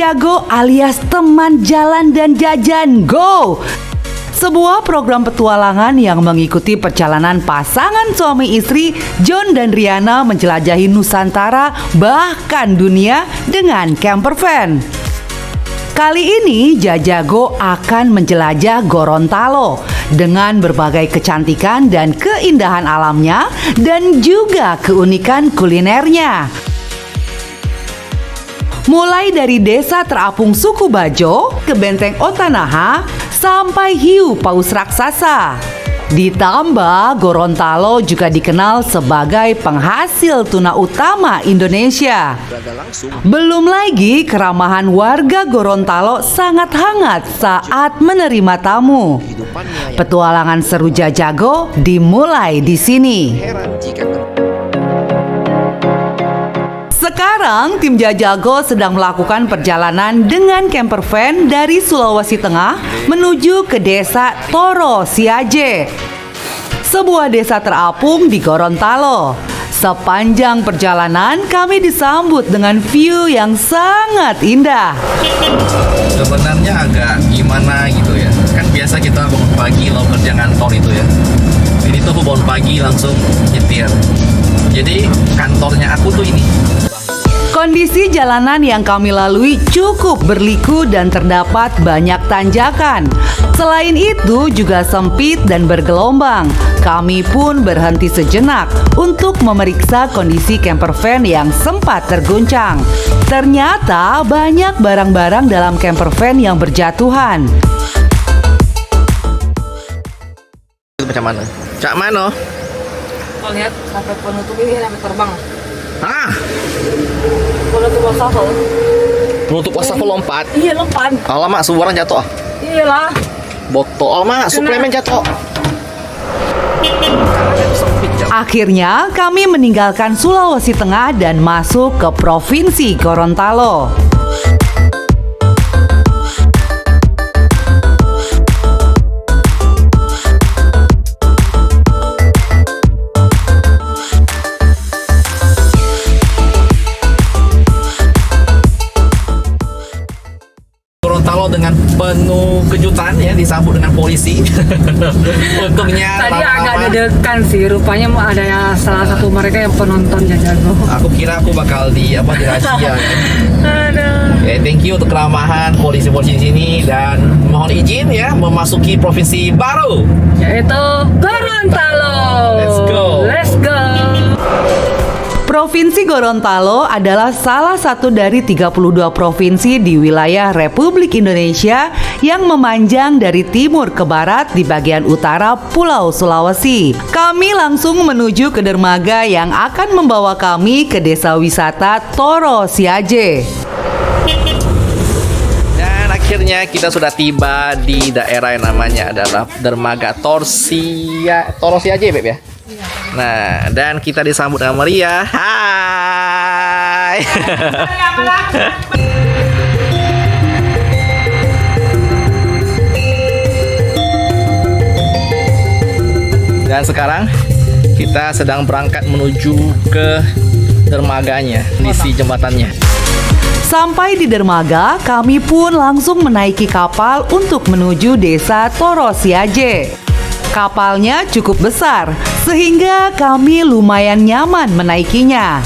Jajago alias teman jalan dan jajan, go! Sebuah program petualangan yang mengikuti perjalanan pasangan suami istri John dan Riana menjelajahi Nusantara bahkan dunia dengan camper van. Kali ini Jajago akan menjelajah Gorontalo dengan berbagai kecantikan dan keindahan alamnya dan juga keunikan kulinernya. Mulai dari desa terapung suku Bajo ke Benteng Otanaha sampai hiu paus raksasa. Ditambah Gorontalo juga dikenal sebagai penghasil tuna utama Indonesia. Belum lagi keramahan warga Gorontalo sangat hangat saat menerima tamu. Petualangan seru Jajago dimulai di sini. Sekarang tim Jajago sedang melakukan perjalanan dengan camper van dari Sulawesi Tengah menuju ke desa Toro Siaje, sebuah desa terapung di Gorontalo. Sepanjang perjalanan kami disambut dengan view yang sangat indah. Sebenarnya agak gimana gitu ya. Kan biasa kita bangun pagi lo kerja kantor itu ya. Ini tuh aku bangun pagi langsung nyetir. Jadi kantornya aku tuh ini. Kondisi jalanan yang kami lalui cukup berliku dan terdapat banyak tanjakan. Selain itu juga sempit dan bergelombang. Kami pun berhenti sejenak untuk memeriksa kondisi camper van yang sempat terguncang. Ternyata banyak barang-barang dalam camper van yang berjatuhan. Itu macam mana? Cak mana? Kau lihat sampai penutup ini sampai terbang. Hah? Penutup wastafel. Penutup wastafel lompat? Iya lompat. Alamak, sebuah jatuh. Iyalah. Botol, alamak, suplemen jatuh. Akhirnya kami meninggalkan Sulawesi Tengah dan masuk ke Provinsi Gorontalo. Gorontalo dengan penuh kejutan ya, disambut dengan polisi. Untungnya Tadi lama-lama, agak deg-degan sih. Rupanya ada salah satu mereka yang penonton Jajago. aku kira aku bakal di rahasia kan. Aduh. Oke, thank you untuk keramahan polisi-polisi di sini dan mohon izin ya memasuki provinsi baru. Yaitu Gorontalo. Let's go. Let's go. Provinsi Gorontalo adalah salah satu dari 32 provinsi di wilayah Republik Indonesia yang memanjang dari timur ke barat di bagian utara Pulau Sulawesi. Kami langsung menuju ke dermaga yang akan membawa kami ke desa wisata Toro Siaje. Dan akhirnya kita sudah tiba di daerah yang namanya adalah dermaga Toro Siaje, Beb ya. Nah, dan kita disambut dengan meriah. Hai. Dan sekarang kita sedang berangkat menuju ke dermaganya, kondisi jembatannya. Sampai di dermaga, kami pun langsung menaiki kapal untuk menuju desa Toro Siaje. Kapalnya cukup besar, sehingga kami lumayan nyaman menaikinya.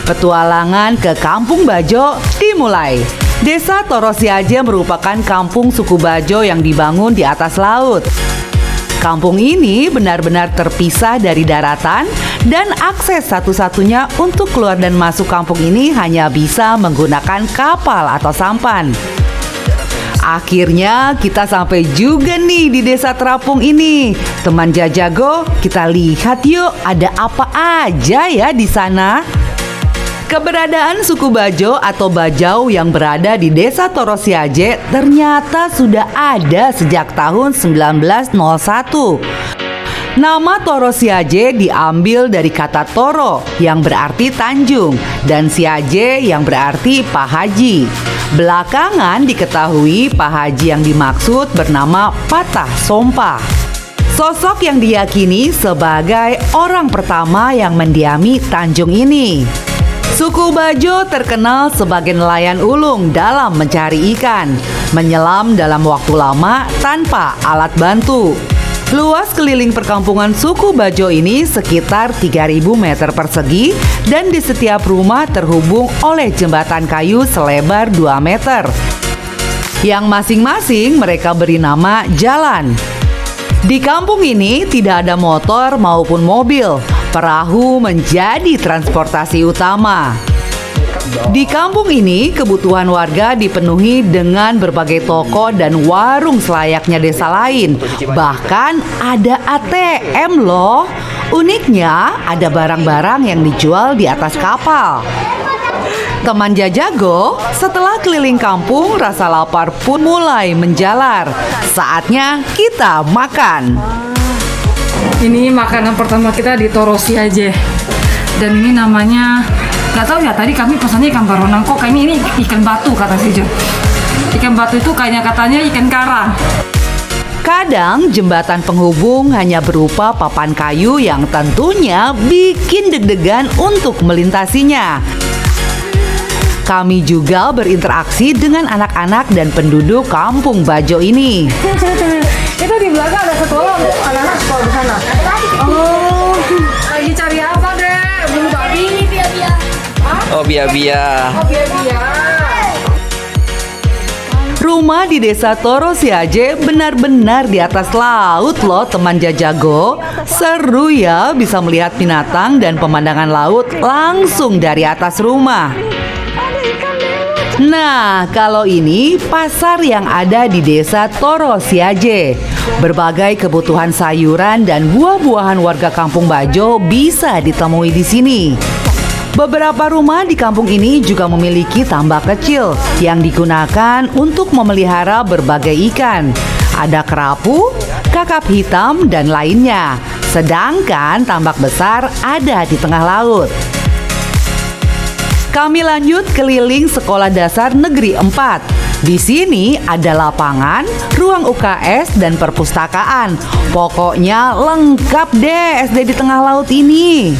Petualangan ke Kampung Bajo dimulai. Desa Toro Siaje merupakan kampung suku Bajo yang dibangun di atas laut. Kampung ini benar-benar terpisah dari daratan dan akses satu-satunya untuk keluar dan masuk kampung ini hanya bisa menggunakan kapal atau sampan. Akhirnya kita sampai juga nih di desa terapung ini. Teman Jajago, kita lihat yuk ada apa aja ya di sana. Keberadaan suku Bajo atau Bajau yang berada di desa Toro Siaje ternyata sudah ada sejak tahun 1901. Nama Toro Siaje diambil dari kata Toro yang berarti Tanjung dan Siaje yang berarti Pak Haji. Belakangan diketahui Pak Haji yang dimaksud bernama Patah Sompa. Sosok yang diyakini sebagai orang pertama yang mendiami Tanjung ini. Suku Bajo terkenal sebagai nelayan ulung dalam mencari ikan, menyelam dalam waktu lama tanpa alat bantu. Luas keliling perkampungan suku Bajo ini sekitar 3.000 meter persegi dan di setiap rumah terhubung oleh jembatan kayu selebar 2 meter. Yang masing-masing mereka beri nama jalan. Di kampung ini tidak ada motor maupun mobil. Perahu menjadi transportasi utama. Di kampung ini, kebutuhan warga dipenuhi dengan berbagai toko dan warung selayaknya desa lain. Bahkan ada ATM loh. Uniknya, ada barang-barang yang dijual di atas kapal. Teman Jajago, setelah keliling kampung, rasa lapar pun mulai menjalar. Saatnya kita makan. Ini makanan pertama kita di Torosiaje. Dan ini namanya, nggak tahu ya, tadi kami pesannya ikan baronang, kok kayaknya ini ikan batu kata si Jo. Ikan batu itu katanya ikan karang. Kadang jembatan penghubung hanya berupa papan kayu yang tentunya bikin deg-degan untuk melintasinya. Kami juga berinteraksi dengan anak-anak dan penduduk kampung Bajo ini. Itu di belakang ada sekolah untuk anak-anak sekolah di sana. Oh, lagi cari apa deh? Bulu babi? Bia-bia. Oh, bia-bia. Oh, bia-bia. Rumah di desa Torosiaje benar-benar di atas laut loh teman Jajago. Seru ya bisa melihat binatang dan pemandangan laut langsung dari atas rumah. Nah, kalau ini pasar yang ada di desa Torosiaje. Berbagai kebutuhan sayuran dan buah-buahan warga kampung Bajo bisa ditemui di sini. Beberapa rumah di kampung ini juga memiliki tambak kecil yang digunakan untuk memelihara berbagai ikan. Ada kerapu, kakap hitam, dan lainnya. Sedangkan tambak besar ada di tengah laut. Kami lanjut keliling Sekolah Dasar Negeri 4. Di sini ada lapangan, ruang UKS, dan perpustakaan. Pokoknya lengkap deh SD di tengah laut ini.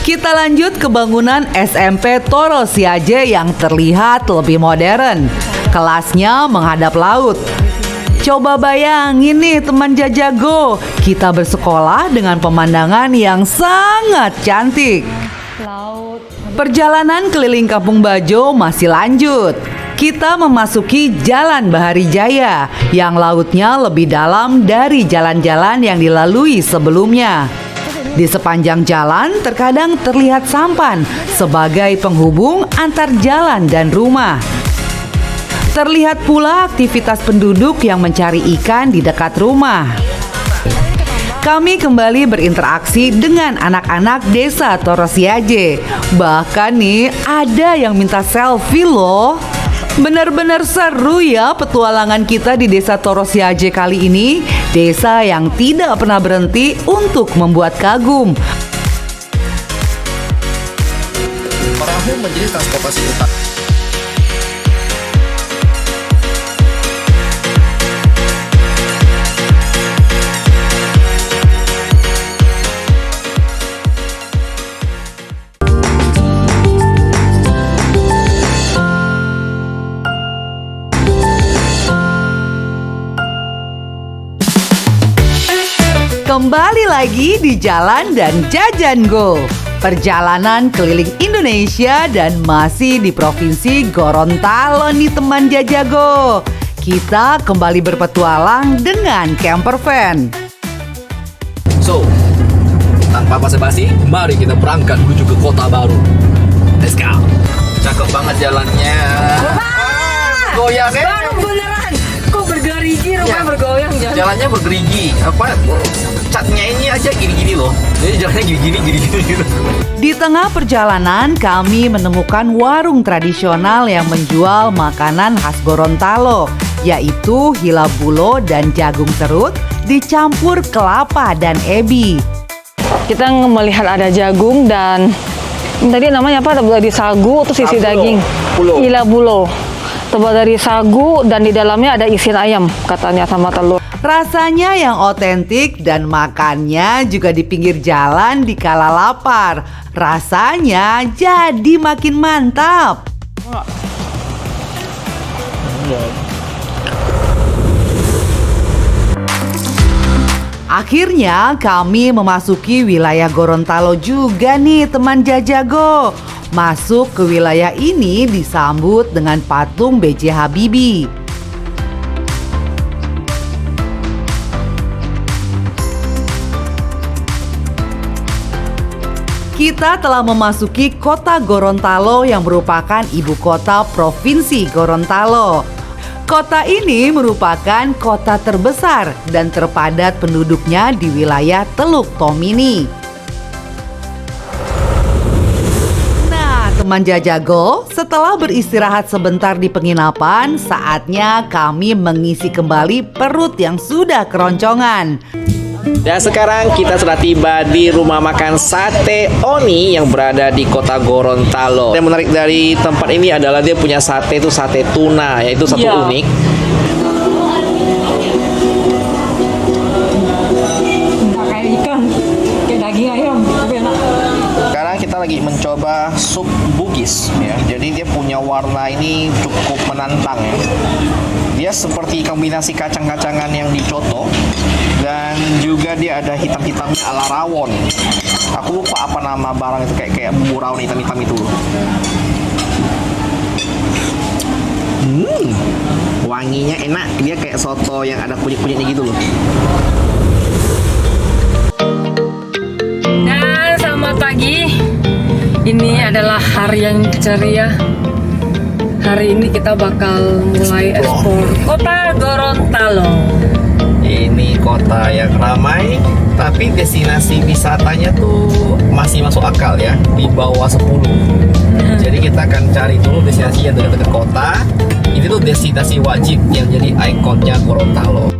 Kita lanjut ke bangunan SMP Torosiaje yang terlihat lebih modern. Kelasnya menghadap laut. Coba bayangin nih teman Jajago, kita bersekolah dengan pemandangan yang sangat cantik. Perjalanan keliling kampung Bajo masih lanjut. Kita memasuki Jalan Bahari Jaya yang lautnya lebih dalam dari jalan-jalan yang dilalui sebelumnya. Di sepanjang jalan terkadang terlihat sampan sebagai penghubung antar jalan dan rumah. Terlihat pula aktivitas penduduk yang mencari ikan di dekat rumah. Kami kembali berinteraksi dengan anak-anak desa Torosiaje. Bahkan nih ada yang minta selfie loh. Benar-benar seru ya petualangan kita di desa Torosiaje kali ini. Desa yang tidak pernah berhenti untuk membuat kagum. Perahu menjadi transportasi utama. Kembali lagi di Jalan dan Jajan Go. Perjalanan keliling Indonesia dan masih di Provinsi Gorontalo nih teman Jajago. Kita kembali berpetualang dengan camper van. So, tanpa basa-basi, mari kita berangkat menuju ke kota baru. Let's go. Cakep banget jalannya. Goyang ya? Beneran, kok bergerigi rupanya bergoyang jalan. Jalannya bergerigi. Apa? Catnya ini aja gini-gini loh. Jadi jalannya gini-gini gitu. Di tengah perjalanan kami menemukan warung tradisional yang menjual makanan khas Gorontalo, yaitu hila bulo dan jagung serut dicampur kelapa dan ebi. Kita melihat ada jagung dan tadi namanya apa? Terbuat dari sagu terus isi daging. Hila bulo. Terbuat dari sagu dan di dalamnya ada isian ayam katanya sama telur. Rasanya yang otentik dan makannya juga di pinggir jalan di kala lapar. Rasanya jadi makin mantap. Akhirnya kami memasuki wilayah Gorontalo juga nih teman Jajago. Masuk ke wilayah ini disambut dengan patung B.J. Habibie. Kita telah memasuki kota Gorontalo yang merupakan ibu kota Provinsi Gorontalo. Kota ini merupakan kota terbesar dan terpadat penduduknya di wilayah Teluk Tomini. Nah, teman Jajago, setelah beristirahat sebentar di penginapan, saatnya kami mengisi kembali perut yang sudah keroncongan. Dan sekarang kita sudah tiba di rumah makan Sate Oni yang berada di kota Gorontalo. Yang menarik dari tempat ini adalah dia punya sate itu sate tuna, yaitu satu unik. Kayak ikan, kayak daging ayam, tapi enak. Sekarang kita lagi mencoba sup Bugis ya. Jadi dia punya warna ini cukup menantang ya. Dia seperti kombinasi kacang-kacangan yang dicoto dan juga dia ada hitam-hitamnya ala rawon. Aku lupa apa nama barang itu, kayak bumbu rawon hitam-hitam itu. Wanginya enak, dia kayak soto yang ada kunyit-kunyitnya gitu loh. Dan selamat pagi. Ini adalah hari yang ceria. Hari ini kita bakal mulai ekspor kota Gorontalo. Ini kota yang ramai, tapi destinasi wisatanya tuh masih masuk akal ya, di bawah 10. Jadi kita akan cari dulu destinasi yang dekat-dekat kota. Ini tuh destinasi wajib yang jadi ikonnya Gorontalo.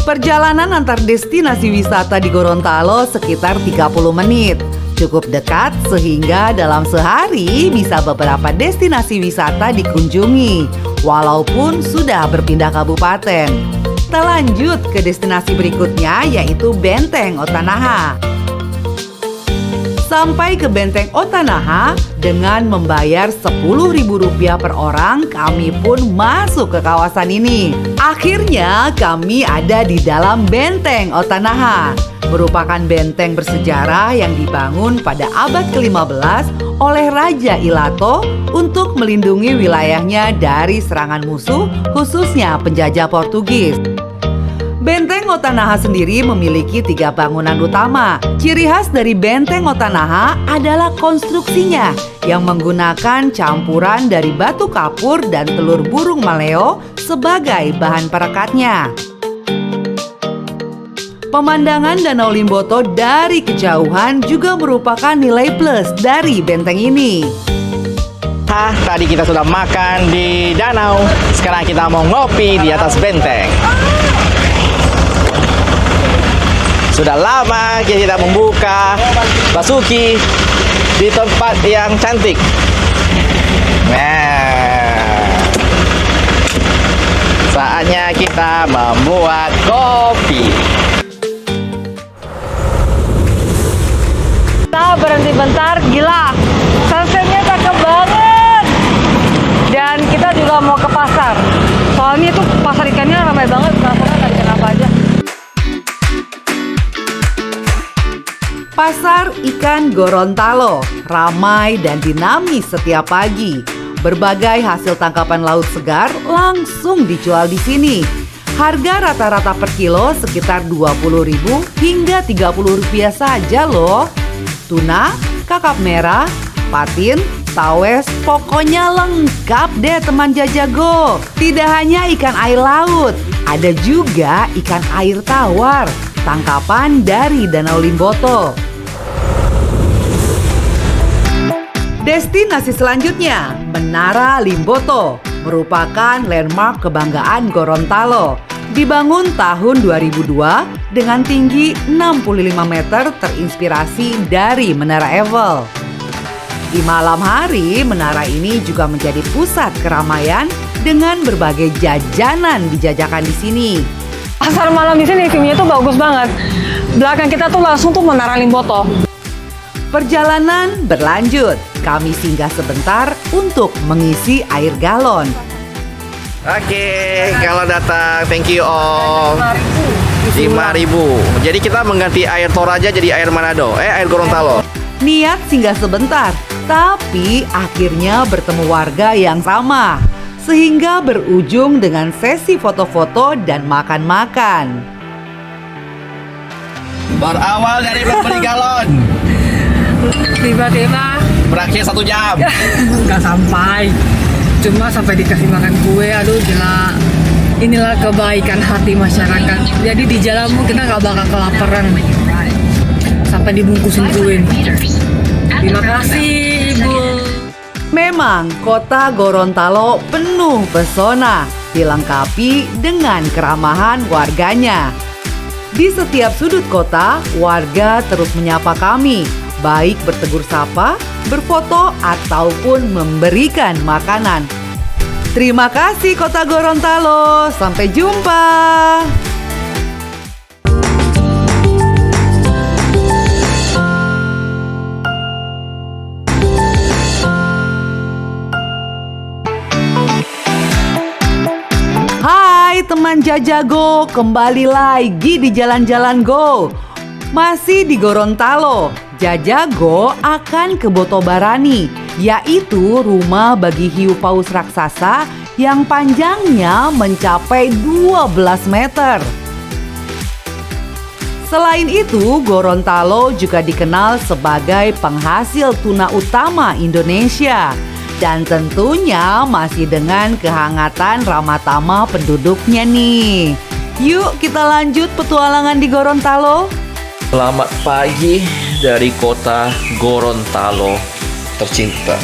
Perjalanan antar destinasi wisata di Gorontalo sekitar 30 menit. Cukup dekat sehingga dalam sehari bisa beberapa destinasi wisata dikunjungi, walaupun sudah berpindah kabupaten. Kita lanjut ke destinasi berikutnya yaitu Benteng Otanaha. Sampai ke Benteng Otanaha dengan membayar Rp10.000 per orang, kami pun masuk ke kawasan ini. Akhirnya kami ada di dalam Benteng Otanaha. Merupakan benteng bersejarah yang dibangun pada abad ke-15 oleh Raja Ilato untuk melindungi wilayahnya dari serangan musuh, khususnya penjajah Portugis. Benteng Otanaha sendiri memiliki 3 bangunan utama. Ciri khas dari Benteng Otanaha adalah konstruksinya yang menggunakan campuran dari batu kapur dan telur burung maleo sebagai bahan perekatnya. Pemandangan Danau Limboto dari kejauhan juga merupakan nilai plus dari benteng ini. Tadi kita sudah makan di danau, sekarang kita mau ngopi di atas benteng. Sudah lama kita tidak membuka basuki di tempat yang cantik. Nah, saatnya kita membuat kopi. Kita berhenti bentar, gila. Sunsetnya cakep banget. Dan kita juga mau ke pasar. Soalnya tuh pasar ikannya ramai banget, penasaran ada ikan apa aja. Pasar ikan Gorontalo ramai dan dinamis setiap pagi. Berbagai hasil tangkapan laut segar langsung dijual di sini. Harga rata-rata per kilo sekitar Rp20.000 hingga Rp30 saja loh. Tuna, kakap merah, patin, tawes, pokoknya lengkap deh teman Jajago. Tidak hanya ikan air laut, ada juga ikan air tawar, tangkapan dari Danau Limboto. Destinasi selanjutnya, Menara Limboto, merupakan landmark kebanggaan Gorontalo. Dibangun tahun 2002 dengan tinggi 65 meter terinspirasi dari Menara Eiffel. Di malam hari, menara ini juga menjadi pusat keramaian dengan berbagai jajanan dijajakan di sini. Pasar malam di sini view-nya tuh bagus banget. Belakang kita tuh langsung tuh Menara Limboto. Perjalanan berlanjut. Kami singgah sebentar untuk mengisi air galon. Oke, kalau datang, thank you Om. 5.000. Jadi kita mengganti air Toraja jadi air Manado, air Gorontalo. Niat singgah sebentar, tapi akhirnya bertemu warga yang sama. Sehingga berujung dengan sesi foto-foto dan makan-makan. Berawal dari membeli galon, Tiba-tiba berakhir 1 jam. nggak sampai, cuma sampai dikasih makan kue. Aduh gila, inilah kebaikan hati masyarakat. Jadi di jalanmu kita nggak bakal kelaparan sampai dibungkusin kue. Terima kasih Ibu. Memang kota Gorontalo penuh pesona, dilengkapi dengan keramahan warganya. Di setiap sudut kota, warga terus menyapa kami, baik bertegur sapa, berfoto, ataupun memberikan makanan. Terima kasih Kota Gorontalo, sampai jumpa. Hai teman Jajago, kembali lagi di Jalan-Jalan Go. Masih di Gorontalo, Jajago akan ke Botobarani, yaitu rumah bagi hiu paus raksasa yang panjangnya mencapai 12 meter. Selain itu, Gorontalo juga dikenal sebagai penghasil tuna utama Indonesia. Dan tentunya masih dengan kehangatan ramah tamah penduduknya nih. Yuk kita lanjut petualangan di Gorontalo. Selamat pagi dari kota Gorontalo tercinta.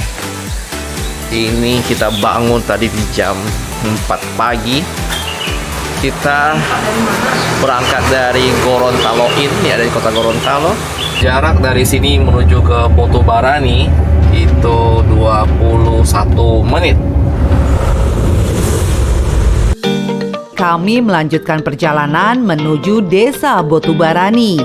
Ini kita bangun tadi di jam 4 pagi. Kita berangkat dari Gorontalo ini, dari kota Gorontalo. Jarak dari sini menuju ke Botobarani itu 21 menit. Kami melanjutkan perjalanan menuju Desa Botobarani.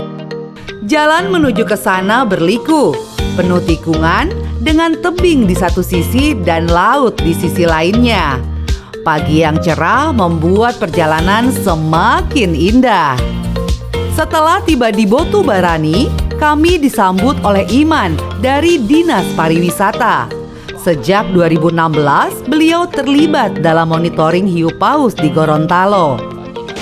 Jalan menuju ke sana berliku, penuh tikungan dengan tebing di satu sisi dan laut di sisi lainnya. Pagi yang cerah membuat perjalanan semakin indah. Setelah tiba di Botobarani, kami disambut oleh Iman dari Dinas Pariwisata. Sejak 2016, beliau terlibat dalam monitoring hiu paus di Gorontalo.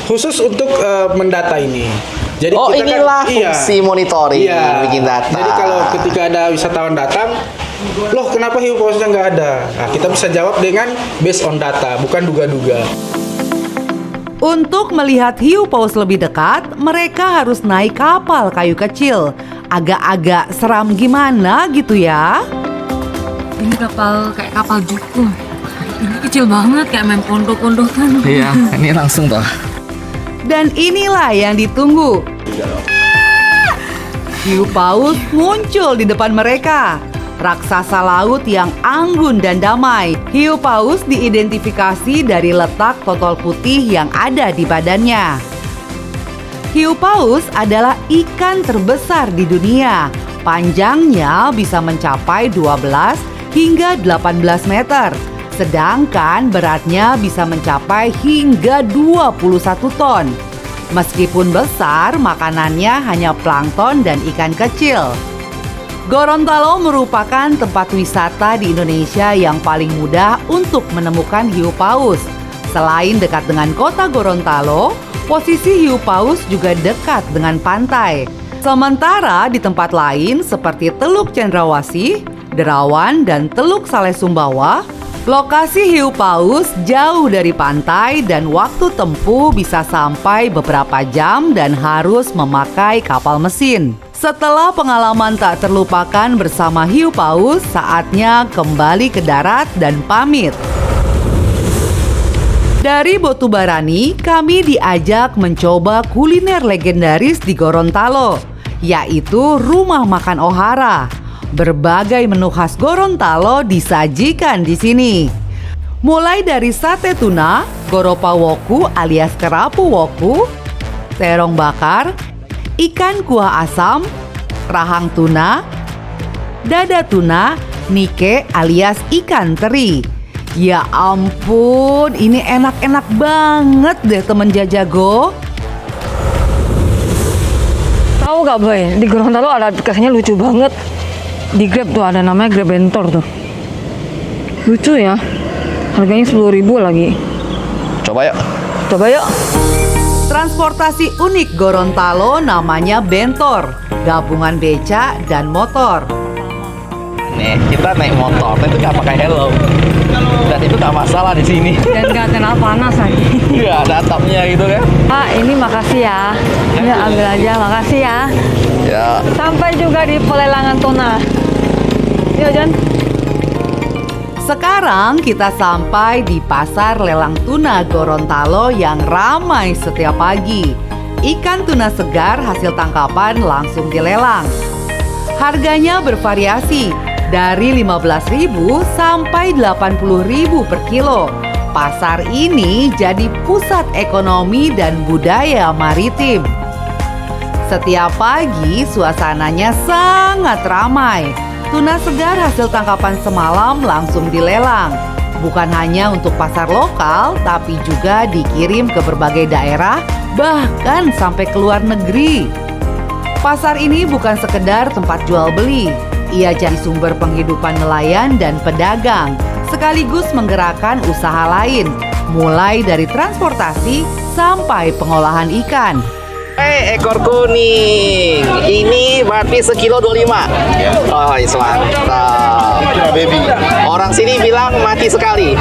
Khusus untuk mendata ini. Jadi Oh, kita inilah fungsi monitoring, bikin data. Jadi kalau ketika ada wisatawan datang, loh kenapa hiu pausnya nggak ada? Nah, kita bisa jawab dengan based on data, bukan duga-duga. Untuk melihat hiu paus lebih dekat, mereka harus naik kapal kayu kecil. Agak-agak seram gimana gitu ya. Ini kayak kapal jukung. Ini kecil banget, kayak main pondok-pondokan. Iya, ini langsung toh. Dan inilah yang ditunggu. Hiu paus muncul di depan mereka. Raksasa laut yang anggun dan damai. Hiu paus diidentifikasi dari letak totol putih yang ada di badannya. Hiu paus adalah ikan terbesar di dunia. Panjangnya bisa mencapai 12 hingga 18 meter. Sedangkan beratnya bisa mencapai hingga 21 ton. Meskipun besar, makanannya hanya plankton dan ikan kecil. Gorontalo merupakan tempat wisata di Indonesia yang paling mudah untuk menemukan hiu paus. Selain dekat dengan kota Gorontalo, posisi hiu paus juga dekat dengan pantai. Sementara di tempat lain seperti Teluk Cendrawasih, Derawan, dan Teluk Saleh Sumbawa, lokasi hiu paus jauh dari pantai dan waktu tempuh bisa sampai beberapa jam dan harus memakai kapal mesin. Setelah pengalaman tak terlupakan bersama hiu paus, saatnya kembali ke darat dan pamit. Dari Botobarani, kami diajak mencoba kuliner legendaris di Gorontalo, yaitu Rumah Makan Ohara. Berbagai menu khas Gorontalo disajikan di sini. Mulai dari sate tuna, goropa woku alias kerapu woku, terong bakar, ikan kuah asam, rahang tuna, dada tuna, nike alias ikan teri. Ya ampun, ini enak-enak banget deh temen Jajago. Tahu gak Boy, di Gorontalo ada aplikasinya lucu banget. Di Grab tuh ada namanya Grab Bentor tuh. Lucu ya. Harganya 10.000 lagi. Coba yuk. Coba yuk. Transportasi unik Gorontalo namanya Bentor, gabungan beca dan motor. Nih, kita naik motor, tapi nggak pakai helm. Dan itu nggak masalah di sini. Dan gak kena panas lagi. Iya, ada atapnya gitu kan. Pak, ini makasih ya. Ini ambil aja, makasih ya. Ya. Sampai juga di pelelangan tuna. Yuk Jan. Sekarang kita sampai di pasar lelang tuna Gorontalo yang ramai setiap pagi. Ikan tuna segar hasil tangkapan langsung dilelang. Harganya bervariasi dari 15.000 sampai 80.000 per kilo. Pasar ini jadi pusat ekonomi dan budaya maritim. Setiap pagi suasananya sangat ramai. Tuna segar hasil tangkapan semalam langsung dilelang. Bukan hanya untuk pasar lokal, tapi juga dikirim ke berbagai daerah, bahkan sampai ke luar negeri. Pasar ini bukan sekedar tempat jual beli. Ia jadi sumber penghidupan nelayan dan pedagang, sekaligus menggerakkan usaha lain, mulai dari transportasi sampai pengolahan ikan. Ekor kuning. Ini berarti sekilo 25. Oh, iya, mantap. Orang sini bilang mati sekali.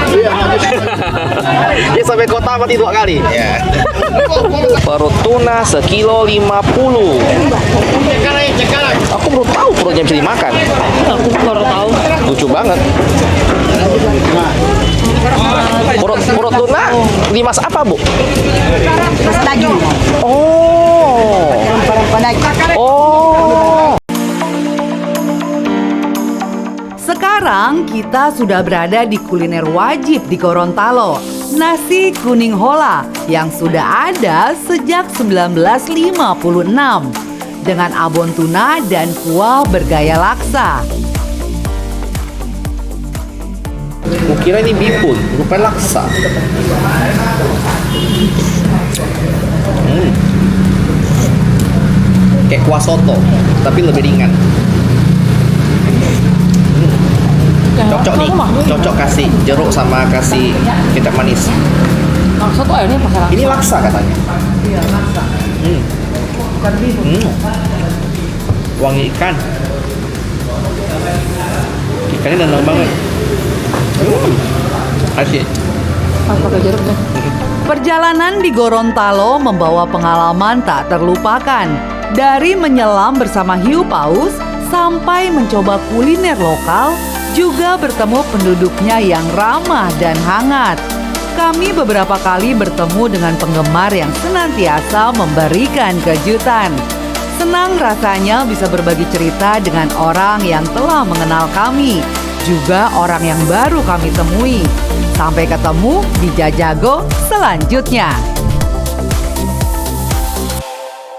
Dia sampai kota mati 2 kali. Perut tuna sekilo 50. Aku baru tahu perutnya bisa dimakan. Aku baru tahu. Lucu banget. Perut tuna dimasak apa, Bu? Masak daging. Oh. Oh. Sekarang kita sudah berada di kuliner wajib di Gorontalo, nasi kuning hola yang sudah ada sejak 1956 dengan abon tuna dan kuah bergaya laksa. Kukira ini bihun, rupanya laksa. Kayak kuah soto, tapi lebih ringan. Cocok nih, cocok kasih jeruk sama kasih kecap manis. Laksa tuh airnya pakai laksa. Ini laksa katanya. Iya, laksa. Bukan bihun. Wangi ikan. Ikannya danang banget. Asik. Pakai jeruk tuh. Perjalanan di Gorontalo membawa pengalaman tak terlupakan. Dari menyelam bersama hiu paus sampai mencoba kuliner lokal, juga bertemu penduduknya yang ramah dan hangat. Kami beberapa kali bertemu dengan penggemar yang senantiasa memberikan kejutan. Senang rasanya bisa berbagi cerita dengan orang yang telah mengenal kami, juga orang yang baru kami temui. Sampai ketemu di Jajago selanjutnya.